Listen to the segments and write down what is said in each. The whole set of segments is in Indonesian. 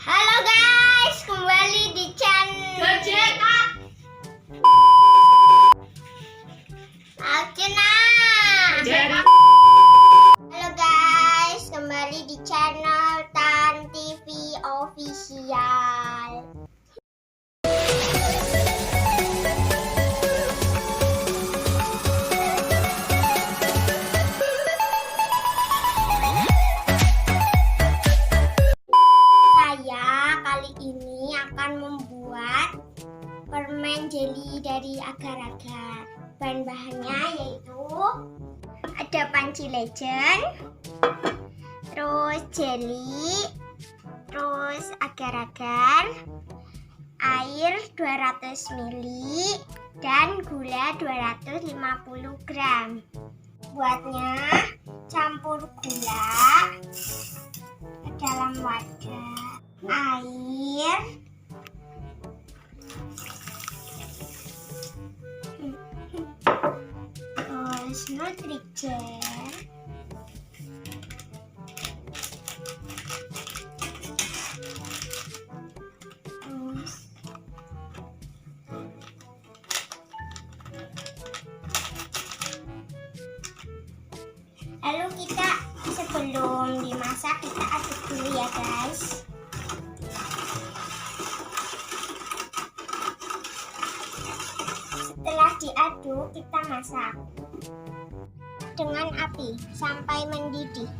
Halo guys, kembali di channel Halo guys, kembali di channel Tan TV Official. Saya kali ini akan membuat permen jelly dari agar-agar. Bahan-bahannya yaitu ada panci legend, terus jelly, terus agar-agar, air 200 ml, dan gula 250 gram. Buatnya campur gula ke dalam wadah, air, terus nutrigen, lalu kita sebelum dimasak kita aduk dulu ya guys. Setelah diaduk kita masak dengan api sampai mendidih.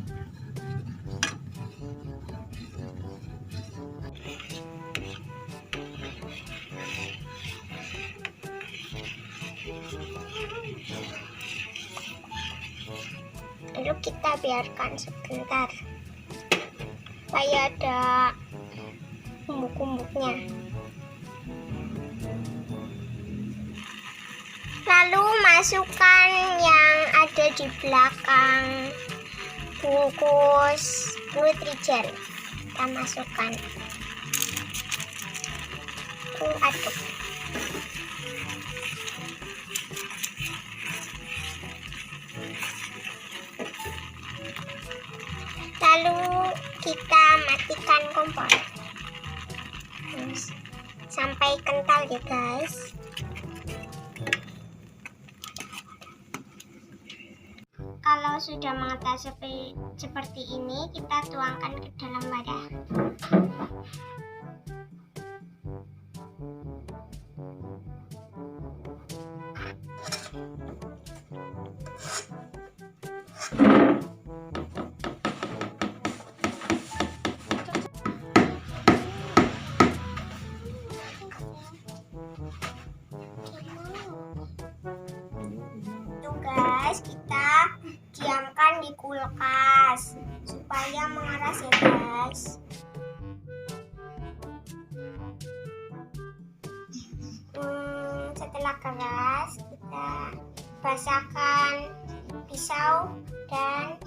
Lalu kita biarkan sebentar supaya ada kumbuk-kumbuknya. Lalu masukkan yang ada di belakang bungkus nutrigen. Kita masukkan. Aduk. Lalu kita matikan kompor sampai kental ya guys. Kalau sudah mengental seperti ini, kita tuangkan ke dalam wadah. Guys, kita diamkan di kulkas supaya mengeras ya guys. Setelah keras kita basahkan pisau dan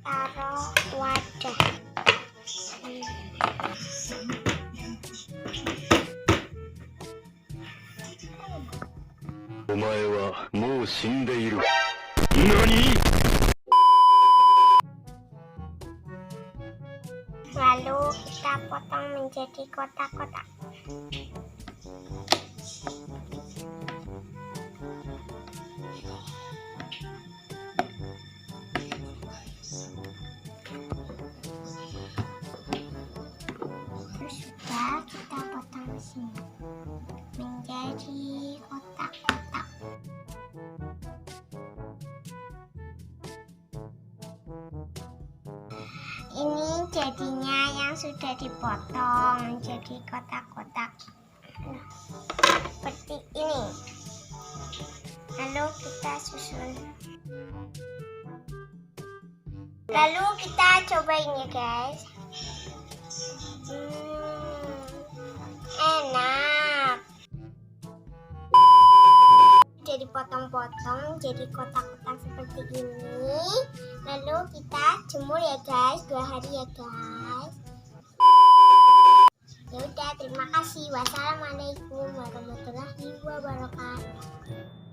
taruh wadah. Lalu kita potong menjadi kotak-kotak. Terus sudah kita potong sini menjadi kotak-kotak. Ini jadinya yang sudah dipotong menjadi kotak-kotak seperti ini. Lalu kita susun. Lalu kita cobain ya guys. Enak. Sudah dipotong-potong jadi kotak-kotak seperti ini. Lalu kita jemur ya guys, 2 hari ya guys. Ya udah, terima kasih. Wassalamualaikum warahmatullahi wabarakatuh.